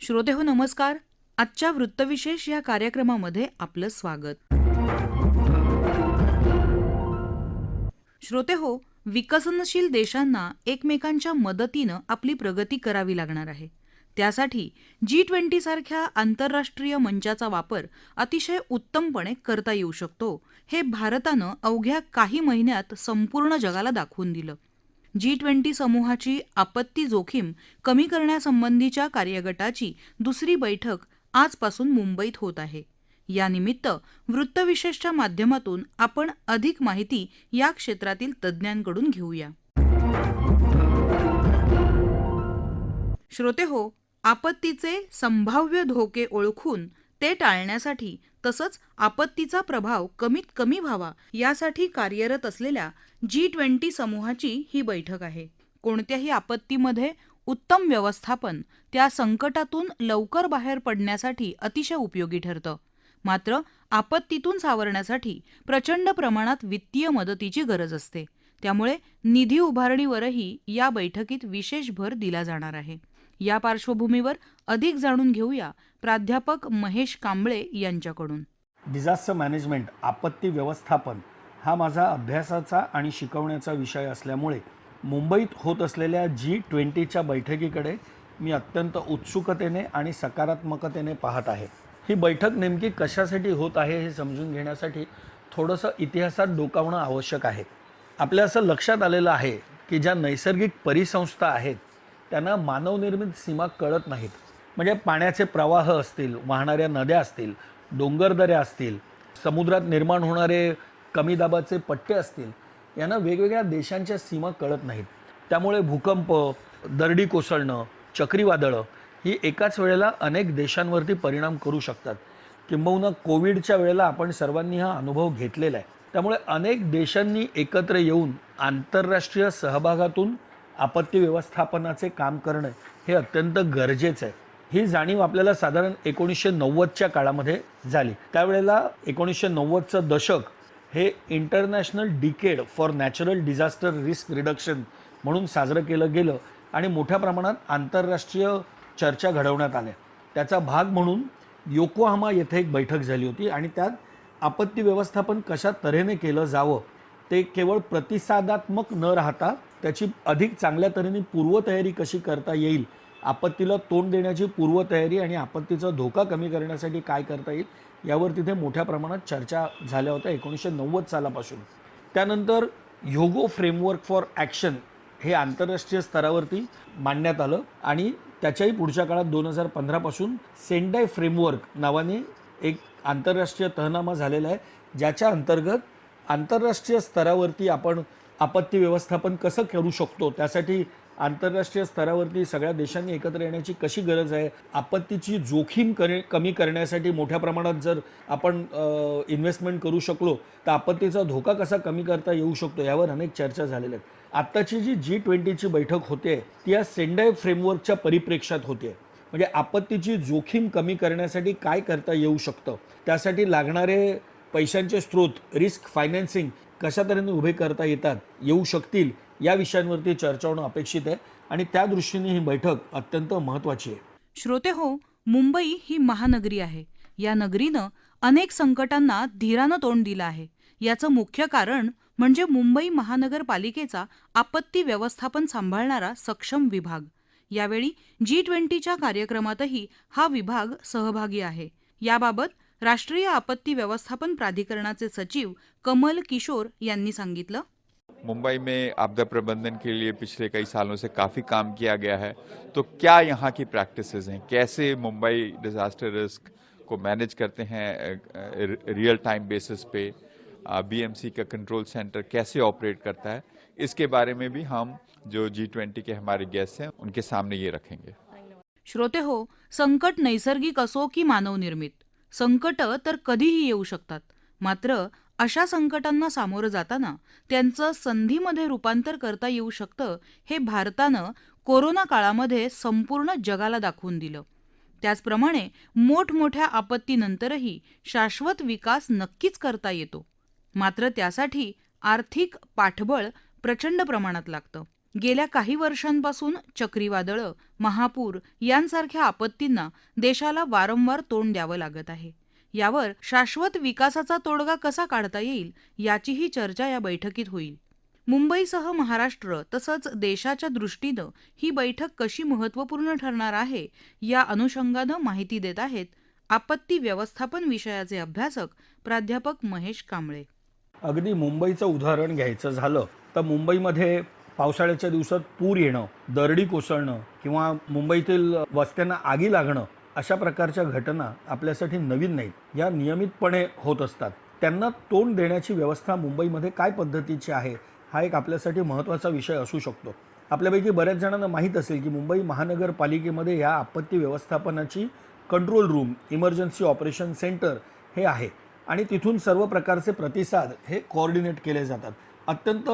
श्रोतेहो नमस्कार. आजच्या वृत्तविशेष या कार्यक्रमामध्ये आपलं स्वागत. श्रोतेहो, विकसनशील देशांना एकमेकांच्या मदतीनं आपली प्रगती करावी लागणार आहे. त्यासाठी G20 सारख्या आंतरराष्ट्रीय मंचाचा वापर अतिशय उत्तमपणे करता येऊ शकतो, हे भारतानं अवघ्या काही महिन्यात संपूर्ण जगाला दाखवून दिलं. G20 समूहाची आपत्ती जोखीम कमी करण्यासंबंधीच्या कार्यगटाची दुसरी बैठक आजपासून मुंबईत होत आहे. यानिमित्त वृत्तविशेषच्या माध्यमातून आपण अधिक माहिती या क्षेत्रातील तज्ज्ञांकडून घेऊया. श्रोतेहो, आपत्तीचे संभाव्य धोके ओळखून ते टाळण्यासाठी तसंच आपत्तीचा प्रभाव कमीत कमी व्हावा यासाठी कार्यरत असलेल्या G20 समूहाची ही बैठक आहे. कोणत्याही आपत्तीमध्ये उत्तम व्यवस्थापन त्या संकटातून लवकर बाहेर पडण्यासाठी अतिशय उपयोगी ठरतं. मात्र आपत्तीतून सावरण्यासाठी प्रचंड प्रमाणात वित्तीय मदतीची गरज असते. त्यामुळे निधी उभारणीवरही या बैठकीत विशेष भर दिला जाणार आहे. या पार्श्वभूमीवर अधिक जाणून घेऊया प्राध्यापक महेश कांबळे यांच्याकडून. डिझास्टर मॅनेजमेंट, आपत्ती व्यवस्थापन हा माझा अभ्यासाचा आणि शिकवण्याचा विषय असल्यामुळे मुंबईत होत असलेल्या G20च्या बैठकीकडे मी अत्यंत उत्सुकतेने आणि सकारात्मकतेने पाहत आहे. ही बैठक नेमकी कशासाठी होत आहे हे समजून घेण्यासाठी थोडंसं इतिहासात डोकावणं आवश्यक आहे. आपल्या असं लक्षात आलेलं आहे की ज्या नैसर्गिक परिसंस्था आहेत त्यांना मानवनिर्मित सीमा कळत नाहीत. म्हणजे पाण्याचे प्रवाह असतील, वाहणाऱ्या नद्या असतील, डोंगरदऱ्या असतील, समुद्रात निर्माण होणारे कमी दाबाचे पट्टे असतील, यांना वेगवेगळ्या देशांच्या सीमा कळत नाहीत. त्यामुळे भूकंप, दरडी कोसळणं, चक्रीवादळं ही एकाच वेळेला अनेक देशांवरती परिणाम करू शकतात. किंबहुना कोविडच्या वेळेला आपण सर्वांनी हा अनुभव घेतलेला आहे. त्यामुळे अनेक देशांनी एकत्र येऊन आंतरराष्ट्रीय सहभागातून आपत्ती व्यवस्थापनाचे काम करणं हे अत्यंत गरजेचं आहे. ही जाणीव आपल्याला साधारण 1990च्या काळामध्ये झाली. त्यावेळेला 1990चं दशक हे international decade for natural disaster risk reduction म्हणून साजरं केलं गेलं आणि मोठ्या प्रमाणात आंतरराष्ट्रीय चर्चा घडवण्यात आल्या. त्याचा भाग म्हणून योकोहामा येथे एक बैठक झाली होती आणि त्यात आपत्ती व्यवस्थापन कशा तऱ्हेने केलं जावं ते केवळ प्रतिसादात्मक न राहता त्याची अधिक चांगल्या तऱ्हेने पूर्वतयारी कशी करता येईल, आपत्तीला तोंड देण्याची पूर्वतयारी आणि आपत्तीचा धोका कमी करण्यासाठी काय करता येईल यावर तिथे मोठ्या प्रमाणात चर्चा झाल्या होत्या 1990 सालापासून. त्यानंतर ह्योगो फ्रेमवर्क फॉर ॲक्शन हे आंतरराष्ट्रीय स्तरावरती मांडण्यात आलं आणि त्याच्याही पुढच्या काळात 2015 पासून सेंडाय फ्रेमवर्क नावाने एक आंतरराष्ट्रीय तहनामा झालेला आहे, ज्याच्या अंतर्गत आंतरराष्ट्रीय स्तरावरती आपण आपत्ती व्यवस्थापन कसं करू शकतो, त्यासाठी आंतरराष्ट्रीय स्तरावरती सगळ्या देशांनी एकत्र येण्याची कशी गरज आहे, आपत्तीची जोखीम कमी करण्यासाठी मोठ्या प्रमाणात जर आपण इन्व्हेस्टमेंट करू शकलो तर आपत्तीचा धोका कसा कमी करता येऊ शकतो यावर अनेक चर्चा झालेल्या आहेत. आत्ताची जी G20ची बैठक होते ती या सेंडाय फ्रेमवर्कच्या परिप्रेक्षात होते. म्हणजे आपत्तीची जोखीम कमी करण्यासाठी काय करता येऊ शकतं, त्यासाठी लागणारे पैशांचे स्रोत, रिस्क फायनान्सिंग कशा तऱ्हेने उभे करता येऊ शकतील या विषयांवरती चर्चा होणं अपेक्षित आहे आणि त्या दृष्टीने ही बैठक अत्यंत महत्त्वाची आहे. श्रोतेहो, मुंबई ही महानगरी आहे. या नगरीनं अनेक संकटांना धीरानं तोंड दिलं आहे. याचं मुख्य कारण म्हणजे मुंबई महानगरपालिकेचा आपत्ती व्यवस्थापन सांभाळणारा सक्षम विभाग. यावेळी G20च्या कार्यक्रमातही हा विभाग सहभागी आहे. याबाबत राष्ट्रीय आपत्ती व्यवस्थापन प्राधिकरणाचे सचिव कमल किशोर यांनी सांगितलं. मुंबई में आपदा प्रबंधन के लिए पिछले कई सालों से काफ़ी काम किया गया है. तो क्या यहाँ की प्रैक्टिसेस हैं, कैसे मुंबई डिजास्टर रिस्क को मैनेज करते हैं रियल टाइम बेसिस पे, BMC का कंट्रोल सेंटर कैसे ऑपरेट करता है, इसके बारे में भी हम जो G20 के हमारे गेस्ट हैं उनके सामने ये रखेंगे. श्रोतेहो, संकट नैसर्गिक असो की मानवनिर्मित, संकट तर कधीही येऊ शकतात. मात्र अशा संकटांना सामोरं जाताना त्यांचं संधीमध्ये रूपांतर करता येऊ शकतं हे भारतानं कोरोना काळामध्ये संपूर्ण जगाला दाखवून दिलं. त्याचप्रमाणे मोठमोठ्या आपत्तीनंतरही शाश्वत विकास नक्कीच करता येतो. मात्र त्यासाठी आर्थिक पाठबळ प्रचंड प्रमाणात लागतं. गेल्या काही वर्षांपासून चक्रीवादळं, महापूर यांसारख्या आपत्तींना देशाला वारंवार तोंड द्यावं लागत आहे. यावर शाश्वत विकासाचा तोडगा कसा काढता येईल याचीही चर्चा या बैठकीत होईल. मुंबईसह महाराष्ट्र तसंच देशाच्या दृष्टीनं ही बैठक कशी महत्त्वपूर्ण ठरणार आहे या अनुषंगानं माहिती देत आहेत आपत्ती व्यवस्थापन विषयाचे अभ्यासक प्राध्यापक महेश कांबळे. अगदी मुंबईचं उदाहरण घ्यायचं झालं तर मुंबईमध्ये पावसाळ्याच्या दिवसात पूर येणं, दरडी कोसळणं किंवा मुंबईतील वस्त्यांना आगी लागणं अशा प्रकारच्या घटना आपल्यासाठी नवीन नाहीत. या नियमितपणे होत असतात. त्यांना तोंड देण्याची व्यवस्था मुंबईमध्ये काय पद्धतीची आहे हा एक आपल्यासाठी महत्त्वाचा विषय असू शकतो. आपल्यापैकी बऱ्याच जणांना माहीत असेल की मुंबई महानगरपालिकेमध्ये या आपत्ती व्यवस्थापनाची control room, emergency operation centre हे आहे आणि तिथून सर्व प्रकारचे प्रतिसाद हे कोऑर्डिनेट केले जातात. अत्यंत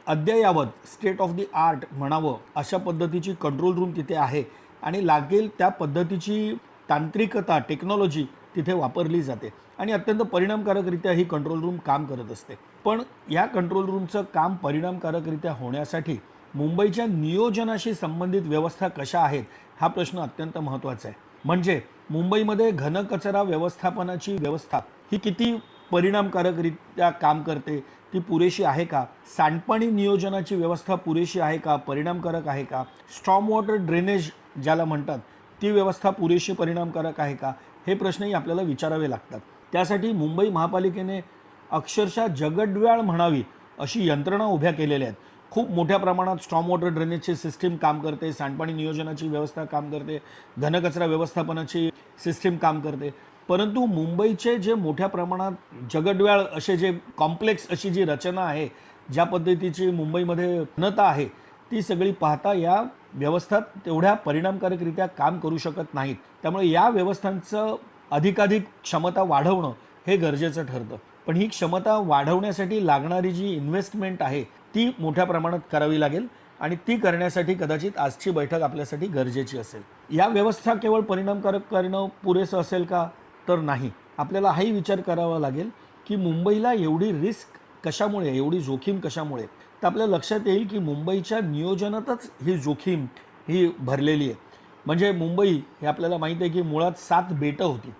अद्ययावत, स्टेट ऑफ दी आर्ट म्हणावं अशा पद्धतीची कंट्रोल रूम तिथे आहे आणि लागेल त्या पद्धतीची तांत्रिकता, टेक्नॉलॉजी तिथे वापरली जाते आणि अत्यंत परिणामकारकरित्या ही कंट्रोल रूम काम करत असते. पण या कंट्रोल रूमचं काम परिणामकारकरित्या होण्यासाठी मुंबईच्या नियोजनाशी संबंधित व्यवस्था कशा आहेत हा प्रश्न अत्यंत महत्त्वाचा आहे. म्हणजे मुंबईमध्ये घनकचरा व्यवस्थापनाची व्यवस्था ही किती परिणामकारकरित्या काम करते, ती पुरेशी आहे का? सांडपाणी नियोजनाची व्यवस्था पुरेशी आहे का, परिणामकारक आहे का? स्टॉर्म वॉटर ड्रेनेज ज्याला म्हणतात ती व्यवस्था पुरेशी परिणामकारक आहे का, हे प्रश्नही आपल्याला विचारावे लागतात. त्यासाठी मुंबई महापालिकेने अक्षरशः जगड्याळ म्हणावी अशी यंत्रणा उभ्या केलेल्या आहेत. खूप मोठ्या प्रमाणात स्टॉर्म वॉटर ड्रेनेजची सिस्टीम काम करते, सांडपाणी नियोजनाची व्यवस्था काम करते, घनकचरा व्यवस्थापनाची सिस्टीम काम करते. परंतु मुंबईचे जे मोठ्या प्रमाणात जगड्याळ असे जे कॉम्प्लेक्स अशी जी रचना आहे, ज्या पद्धतीची मुंबईमध्ये घनता आहे, ती सगळी पाहता या व्यवस्था तेवढ्या परिणामकारकरित्या काम करू शकत नाहीत. त्यामुळे या व्यवस्थांचं अधिकाधिक क्षमता वाढवणं हे गरजेचं ठरतं. पण ही क्षमता वाढवण्यासाठी लागणारी जी इन्व्हेस्टमेंट आहे ती मोठ्या प्रमाणात करावी लागेल आणि ती करण्यासाठी कदाचित आजची बैठक आपल्यासाठी गरजेची असेल. या व्यवस्था केवळ परिणामकारक करणं पुरेसं असेल का, तर नाही. आपल्याला हाही विचार करावा लागेल की मुंबईला एवढी रिस्क कशामुळे, एवढी जोखीम कशामुळे. तर आपल्या लक्षात येईल की मुंबईच्या नियोजनातच ही जोखीम ही भरलेली आहे. म्हणजे मुंबई हे आपल्याला माहीत आहे की मुळात 7 बेटं होती.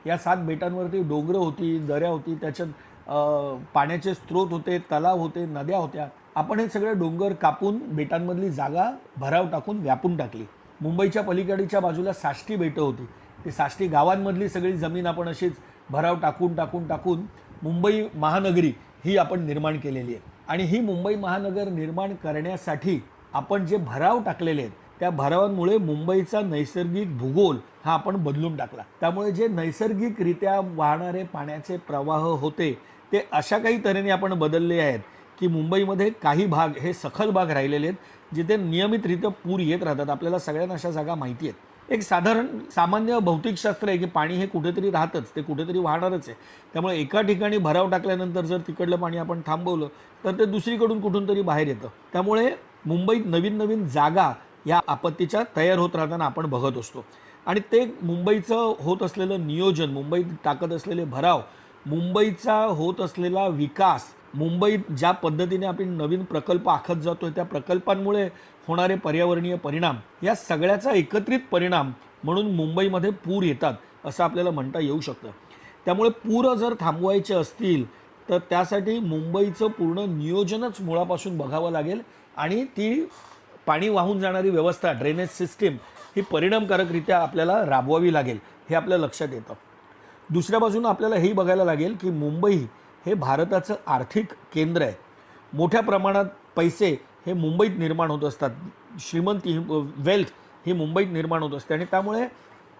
या 7 बेटांवरती डोंगरं होती, दऱ्या होती, त्याच्यात पाण्याचे स्रोत होते, तलाव होते, नद्या होत्या. आपण हे सगळे डोंगर कापून बेटांमधली जागा भराव टाकून व्यापून टाकली. मुंबईच्या पलीकडच्या बाजूला साष्टी बेटं होती. ती साष्टी गावांमधली सगळी जमीन आपण अशीच भराव टाकून मुंबई महानगरी ही आपण निर्माण केलेली आहे. आणि ही मुंबई महानगर निर्माण करण्यासाठी आपण जे भराव टाकलेले आहेत त्या भरावांमुळे मुंबईचा नैसर्गिक भूगोल हा आपण बदलून टाकला. त्यामुळे जे नैसर्गिकरित्या वाहणारे पाण्याचे प्रवाह होते ते अशा काही तऱ्हेने आपण बदलले आहेत की मुंबईमध्ये काही भाग हे सखल भाग राहिलेले आहेत जिथे नियमितरित्या पूर येत राहतात. आपल्याला सगळ्यांना अशा जागा माहिती आहेत. एक साधारण सामान्य भौतिकशास्त्र आहे की पाणी हे कुठेतरी राहतच, ते कुठेतरी वाहणारच आहे. त्यामुळे एका ठिकाणी भराव टाकल्यानंतर जर तिकडलं पाणी आपण थांबवलं तर ते दुसरीकडून कुठून तरी बाहेर येतं. त्यामुळे मुंबईत नवीन नवीन जागा या आपत्तीच्या तयार होत राहताना आपण बघत असतो. आणि ते मुंबईचं होत असलेलं नियोजन, मुंबईत टाकत असलेले भराव, मुंबईचा होत असलेला विकास, मुंबईत ज्या पद्धतीने आपण नवीन प्रकल्प आखत जातोय त्या प्रकल्पांमुळे होणारे पर्यावरणीय परिणाम, या सगळ्याचा एकत्रित परिणाम म्हणून मुंबईमध्ये पूर येतात असं आपल्याला म्हणता येऊ शकतं. त्यामुळे पूर जर थांबवायचे असतील तर त्यासाठी मुंबईचं पूर्ण नियोजनच मुळापासून बघावं लागेल आणि ती पाणी वाहून जाणारी व्यवस्था, ड्रेनेज सिस्टीम ही परिणामकारकरित्या आपल्याला राबवावी लागेल, हे आपल्या लक्षात येतं. दुसऱ्या बाजूनं आपल्याला हेही बघायला लागेल की मुंबई हे भारताचं आर्थिक केंद्र आहे. मोठ्या प्रमाणात पैसे हे मुंबईत निर्माण होत असतात. श्रीमंती, वेल्थ ही मुंबईत निर्माण होत असते आणि त्यामुळे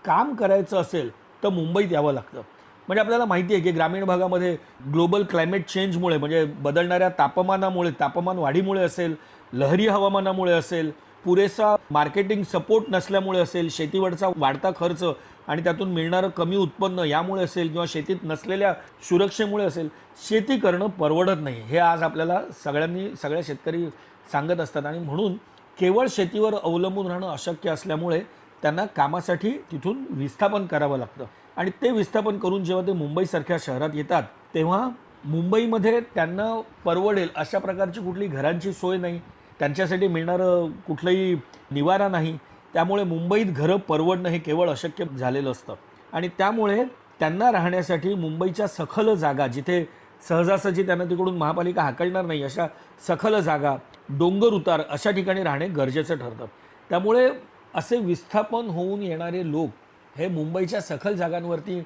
काम करायचं असेल तर मुंबईत यावं लागतं. म्हणजे आपल्याला माहिती आहे की ग्रामीण भागामध्ये ग्लोबल क्लायमेट चेंजमुळे, म्हणजे बदलणाऱ्या तापमानामुळे, तापमान वाढीमुळे असेल, लहरी हवामानामुळे असेल, पुरेसा मार्केटिंग सपोर्ट नसल्यामुळे असेल, शेतीवरचा वाढता खर्च आणि त्यातून मिळणारं कमी उत्पन्न यामुळे असेल किंवा शेतीत नसलेल्या सुरक्षेमुळे असेल, शेती करणं परवडत नाही. हे आज आपल्याला सगळ्या शेतकरी सांगत असतात आणि म्हणून केवळ शेतीवर अवलंबून राहणं अशक्य असल्यामुळे त्यांना कामासाठी तिथून विस्थापन करावं लागतं. आणि ते विस्थापन करून जेव्हा ते मुंबईसारख्या शहरात येतात तेव्हा मुंबईमध्ये त्यांना परवडेल अशा प्रकारची कुठली घरांची सोय नाही, त्यांच्यासाठी मिळणारं कुठलंही निवारा नाही. त्यामुळे मुंबईत घरं परवडणं हे केवळ अशक्य झालेलं असतं आणि त्यामुळे त्यांना राहण्यासाठी मुंबईच्या सखल जागा, जिथे सहजासहजी त्यांना तिकडून महापालिका हाकलणार नाही अशा सखल जागा, डोंगर उतार अशा ठिकाणी राहणे गरजेचं ठरतं. त्यामुळे असे विस्थापन होऊन येणारे लोक हे मुंबईच्या सखल जागांवरती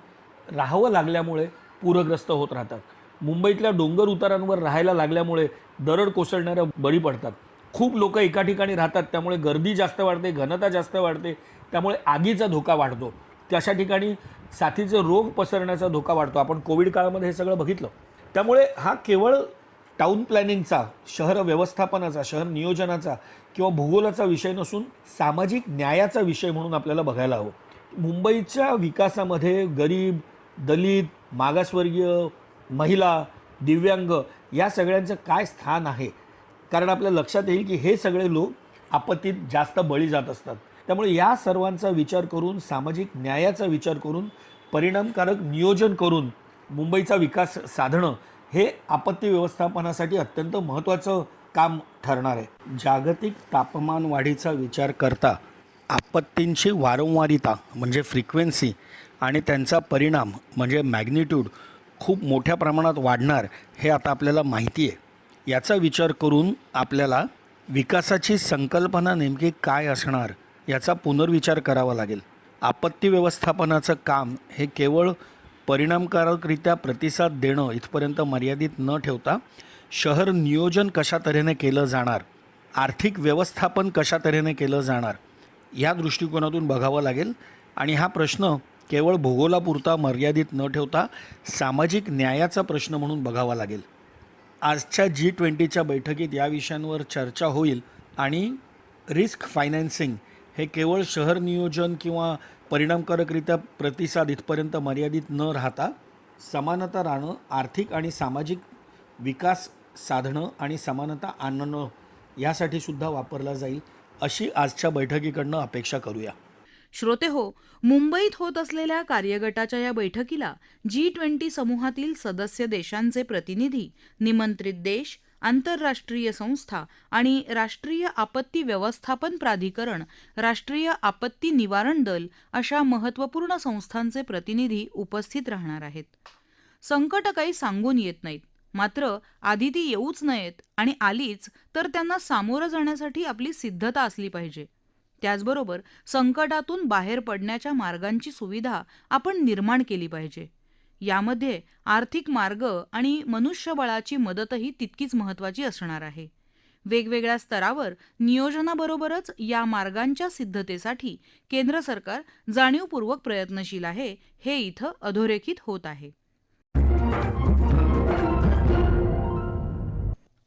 राहावं लागल्यामुळे पूरग्रस्त होत राहतात. मुंबईतल्या डोंगर उतारांवर राहायला लागल्यामुळे दरड कोसळणाऱ्या बळी पडतात. खूप लोक एका ठिकाणी राहतात, त्यामुळे गर्दी जास्त वाढते, घनता जास्त वाढते, त्यामुळे आगीचा धोका वाढतो. अशा ठिकाणी साथीचे रोग पसरण्याचा धोका वाढतो. आपण कोविड काळामध्ये हे सगळं बघितलं. त्यामुळे हा केवळ टाउन प्लॅनिंगचा, शहर व्यवस्थापनाचा, शहर नियोजनाचा किंवा भूगोलाचा विषय नसून सामाजिक न्यायाचा विषय म्हणून आपल्याला बघायला हवं. मुंबईच्या विकासामध्ये गरीब, दलित, मागासवर्गीय, महिला, दिव्यांग या सगळ्यांचं काय स्थान आहे? कारण आपल्या लक्षात येईल की हे सगळे लोक आपत्तीत जास्त बळी जात असतात. त्यामुळे या सर्वांचा विचार करून, सामाजिक न्यायाचा विचार करून, परिणामकारक नियोजन करून मुंबईचा विकास साधणं हे आपत्ती व्यवस्थापनासाठी अत्यंत महत्त्वाचं काम ठरणार आहे. जागतिक तापमान वाढीचा विचार करता आपत्तींची वारंवारिता म्हणजे फ्रिक्वेन्सी आणि त्यांचा परिणाम म्हणजे मॅग्निट्यूड खूप मोठ्या प्रमाणात वाढणार हे आता आपल्याला माहिती आहे. याचा विचार करून आपल्याला विकासाची संकल्पना नेमकी काय असणार याचा पुनर्विचार करावा लागेल. आपत्ती व्यवस्थापनाचं काम हे केवळ परिणामकारकरित्या प्रतिसाद देणं इथपर्यंत मर्यादित न ठेवता शहर नियोजन कशा तऱ्हेने केलं जाणार, आर्थिक व्यवस्थापन कशा तऱ्हेने केलं जाणार या दृष्टिकोनातून बघावं लागेल. आणि हा प्रश्न केवळ भूगोलापुरता मर्यादित न ठेवता सामाजिक न्यायाचा प्रश्न म्हणून बघावा लागेल. आजच्या G20च्या बैठकीत या विषयांवर चर्चा होईल आणि रिस्क फायनान्सिंग हे केवळ शहर नियोजन किंवा परिणामकारकरित्या प्रतिसाद इथपर्यंत मर्यादित न राहता समानता राहणं, आर्थिक आणि सामाजिक विकास साधणं आणि समानता आणणं यासाठी सुद्धा वापरला जाईल अशी आजच्या बैठकीकडनं अपेक्षा करूया. श्रोते हो, मुंबईत होत असलेल्या कार्यगटाच्या या बैठकीला G20 समूहातील सदस्य देशांचे प्रतिनिधी, निमंत्रित देश, आंतरराष्ट्रीय संस्था आणि राष्ट्रीय आपत्ती व्यवस्थापन प्राधिकरण, राष्ट्रीय आपत्ती निवारण दल अशा महत्त्वपूर्ण संस्थांचे प्रतिनिधी उपस्थित राहणार आहेत. संकट काही सांगून येत नाहीत, मात्र आधी ती येऊच नयेत आणि आलीच तर त्यांना सामोरं जाण्यासाठी आपली सिद्धता असली पाहिजे. त्याचबरोबर संकटातून बाहेर पडण्याच्या मार्गांची सुविधा आपण निर्माण केली पाहिजे. यामध्ये आर्थिक मार्ग आणि मनुष्यबळाची मदतही तितकीच महत्त्वाची असणार आहे. वेगवेगळ्या स्तरावर नियोजनाबरोबरच या मार्गांच्या सिद्धतेसाठी केंद्र सरकार जाणीवपूर्वक प्रयत्नशील आहे, हे इथं अधोरेखित होत आहे.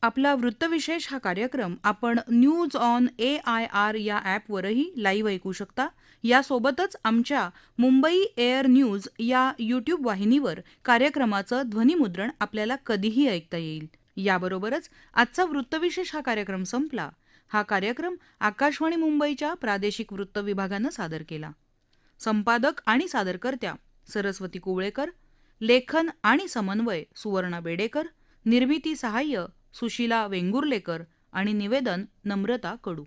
आपला वृत्तविशेष हा कार्यक्रम आपण न्यूज ऑन AIR या ॲपवरही लाईव्ह ऐकू शकता. यासोबतच आमच्या मुंबई एअर न्यूज या यूट्यूब वाहिनीवर कार्यक्रमाचं ध्वनिमुद्रण आपल्याला कधीही ऐकता येईल. याबरोबरच आजचा वृत्तविशेष हा कार्यक्रम संपला. हा कार्यक्रम आकाशवाणी मुंबईच्या प्रादेशिक वृत्त विभागानं सादर केला. संपादक आणि सादरकर्त्या सरस्वती कुवळेकर, लेखन आणि समन्वय सुवर्णा बेडेकर, निर्मिती सहाय्य सुशीला वेंगुर्लेकर आणि निवेदन नम्रता कडू.